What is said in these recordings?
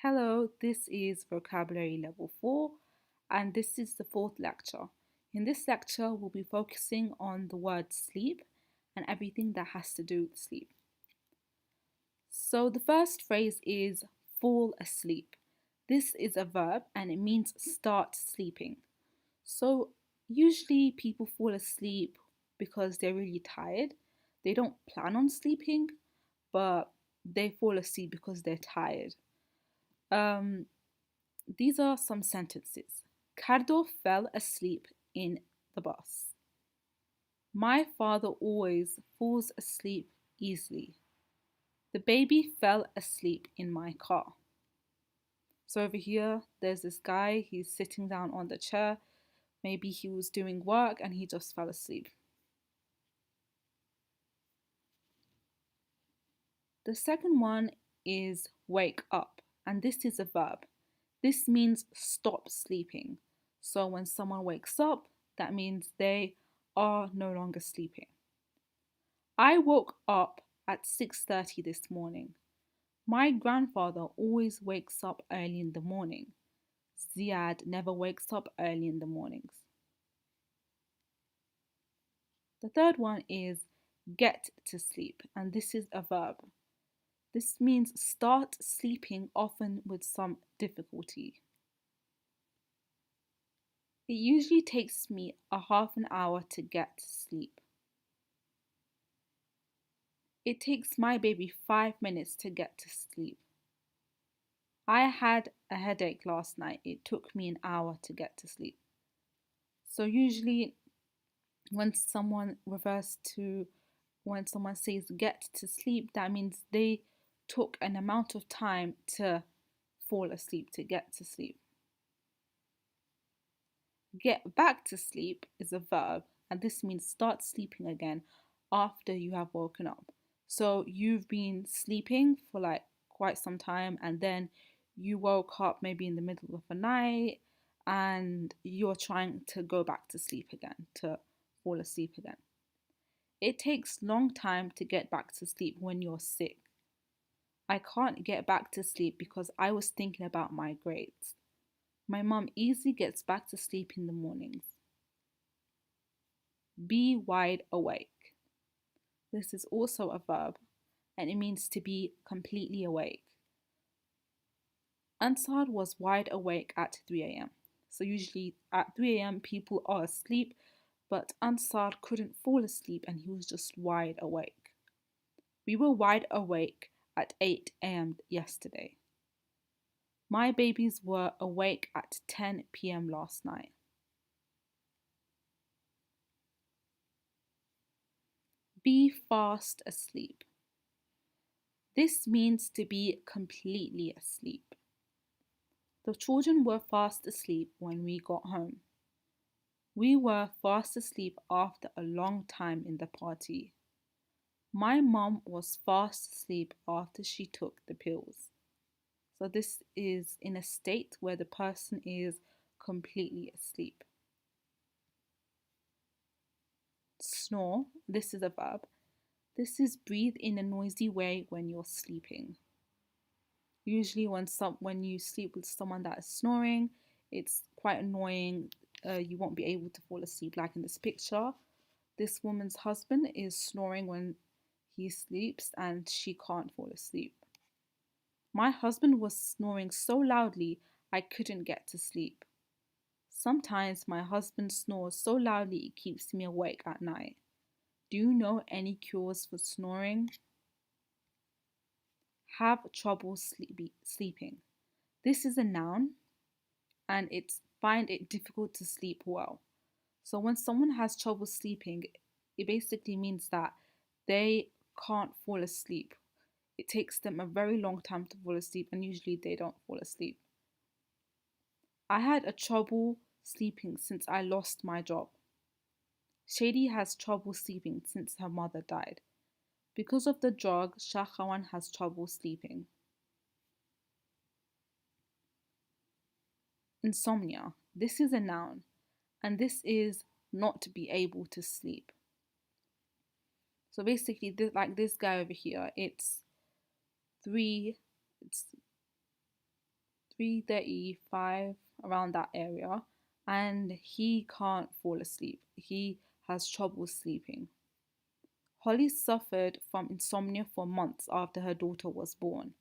Hello, this is Vocabulary Level 4, and this is the fourth lecture. In this lecture, we'll be focusing on the word sleep and everything that has to do with sleep. So, the first phrase is fall asleep. This is a verb and it means start sleeping. So, usually people fall asleep because they're really tired. They don't plan on sleeping, but they fall asleep because they're tired. Um, These are some sentences. Cardo fell asleep in the bus. My father always falls asleep easily. The baby fell asleep in my car. So over here, there's this guy, he's sitting down on the chair. Maybe he was doing work and he just fell asleep. The second one is wake up, and this is a verb. This means stop sleeping. So when someone wakes up, that means they are no longer sleeping. I woke up at 6:30 this morning. My grandfather always wakes up early in the morning. Ziad never wakes up early in the mornings. The third one is get to sleep, and this is a verb. This means start sleeping, often with some difficulty. It usually takes me a half an hour to get to sleep. It takes my baby 5 minutes to get to sleep. I had a headache last night. It took me an hour to get to sleep. So usually when when someone says get to sleep, that means they took an amount of time to fall asleep, to get to sleep. Get back to sleep is a verb, and this means start sleeping again after you have woken up. So you've been sleeping for like quite some time, and then you woke up maybe in the middle of the night and you're trying to go back to sleep again, to fall asleep again. It takes long time to get back to sleep when you're sick. I can't get back to sleep because I was thinking about my grades. My mum easily gets back to sleep in the mornings. Be wide awake. This is also a verb and it means to be completely awake. Ansar was wide awake at 3 a.m. So usually at 3 a.m. people are asleep, but Ansar couldn't fall asleep and he was just wide awake. We were wide awake at 8 a.m. yesterday. My babies were awake at 10 p.m. last night. Be fast asleep. This means to be completely asleep. The children were fast asleep when we got home. We were fast asleep after a long time in the party. My mum was fast asleep after she took the pills. So this is in a state where the person is completely asleep. Snore, this is a verb. This is breathe in a noisy way when you're sleeping. Usually when you sleep with someone that is snoring, it's quite annoying. You won't be able to fall asleep. Like in this picture, this woman's husband is snoring when he sleeps and she can't fall asleep. My husband was snoring so loudly I couldn't get to sleep. Sometimes my husband snores so loudly it keeps me awake at night. Do you know any cures for snoring? Have trouble sleeping. This is a noun and it's find it difficult to sleep well. So when someone has trouble sleeping, it basically means that they can't fall asleep. It takes them a very long time to fall asleep and usually they don't fall asleep. I had a trouble sleeping since I lost my job. Shady has trouble sleeping since her mother died. Because of the drug, Shahrawan has trouble sleeping. Insomnia. This is a noun, and this is not to be able to sleep. So basically, like this guy over here, it's three. It's 3:35, around that area, and he can't fall asleep. He has trouble sleeping. Holly suffered from insomnia for months after her daughter was born.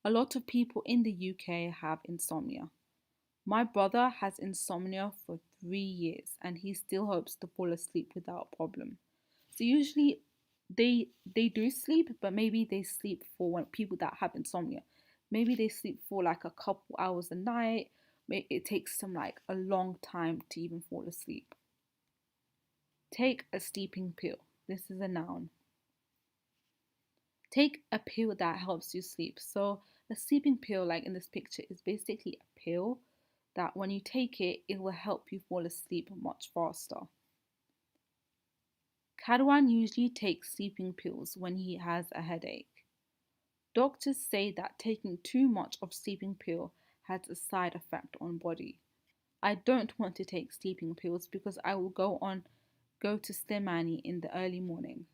A lot of people in the UK have insomnia. My brother has insomnia for 3 years and he still hopes to fall asleep without problem. So usually they do sleep, but maybe they sleep for when people that have insomnia. Maybe they sleep for like a couple hours a night. It takes them like a long time to even fall asleep. Take a sleeping pill. This is a noun. Take a pill that helps you sleep. So a sleeping pill, like in this picture, is basically a pill that when you take it, it will help you fall asleep much faster. Kadwan usually takes sleeping pills when he has a headache. Doctors say that taking too much of sleeping pill has a side effect on body. I don't want to take sleeping pills because I will go to Slimani in the early morning.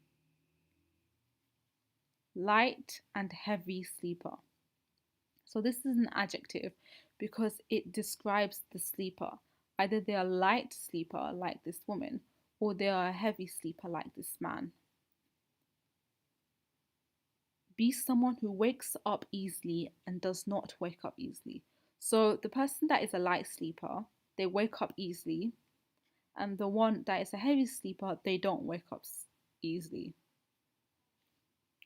Light and heavy sleeper. So this is an adjective because it describes the sleeper. Either they are light sleeper like this woman or they are a heavy sleeper like this man. Be someone who wakes up easily and does not wake up easily. So the person that is a light sleeper, they wake up easily, and the one that is a heavy sleeper, they don't wake up easily.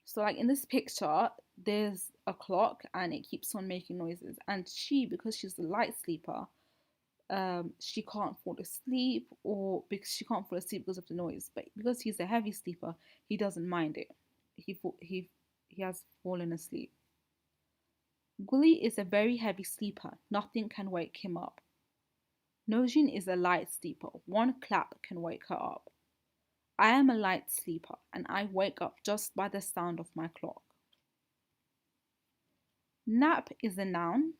So like in this picture, there's a clock and it keeps on making noises, and because she's a light sleeper, she can't fall asleep, or because she can't fall asleep because of the noise. But because he's a heavy sleeper, he doesn't mind it. He has fallen asleep. Gully is a very heavy sleeper. Nothing can wake him up. Nojin is a light sleeper. One clap can wake her up. I am a light sleeper and I wake up just by the sound of my clock. Nap is a noun,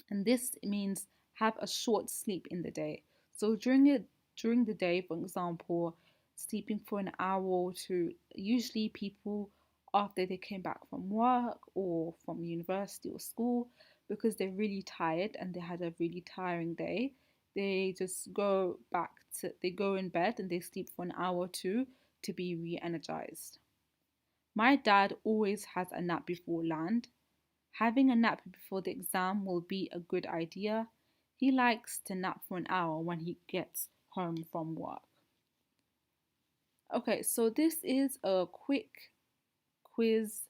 and this means have a short sleep in the day. So during the day, for example, sleeping for an hour or two, usually people after they came back from work or from university or school, because they're really tired and they had a really tiring day, they just they go in bed and they sleep for an hour or two to be re-energized. My dad always has a nap before land. Having a nap before the exam will be a good idea. He likes to nap for an hour when he gets home from work. Okay, so this is a quick quiz.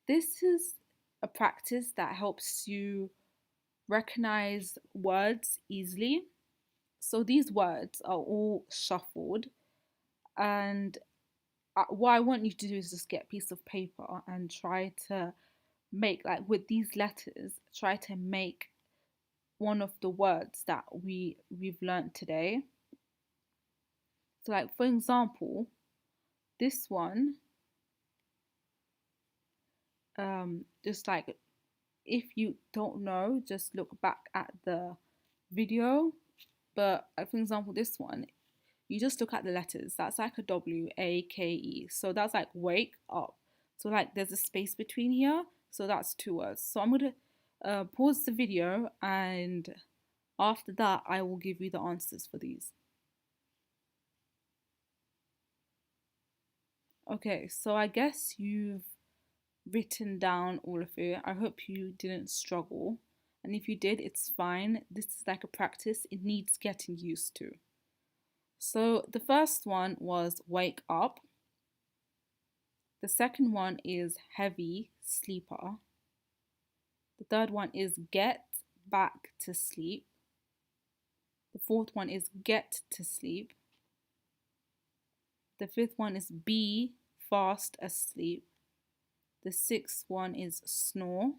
This is a practice that helps you recognize words easily. So these words are all shuffled, and what I want you to do is just get a piece of paper and try to make, like with these letters, try to make one of the words that we've learned today. So like for example, this one, just like if you don't know, just look back at the video. But for example, this one, you just look at the letters. That's like a W-A-K-E. So that's like wake up. So like there's a space between here. So that's two words. So I'm gonna pause the video, and after that I will give you the answers for these. Okay, so I guess you've written down all of it. I hope you didn't struggle. And if you did, it's fine. This is like a practice, it needs getting used to. So the first one was wake up. The second one is heavy sleeper. The third one is get back to sleep. The fourth one is get to sleep. The fifth one is be fast asleep. The sixth one is snore.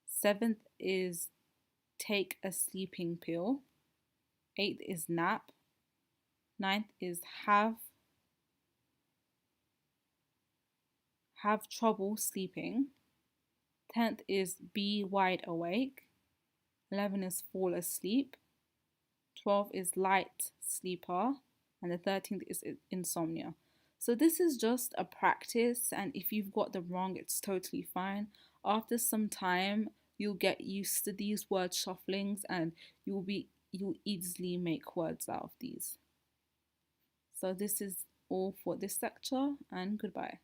Seventh is take a sleeping pill. Eighth is nap. Ninth is have trouble sleeping. 10th is be wide awake. 11 is fall asleep. 12 is light sleeper. And the 13th is insomnia. So this is just a practice, and if you've got them wrong, it's totally fine. After some time, you'll get used to these word shufflings and you'll easily make words out of these. So this is all for this lecture, and goodbye.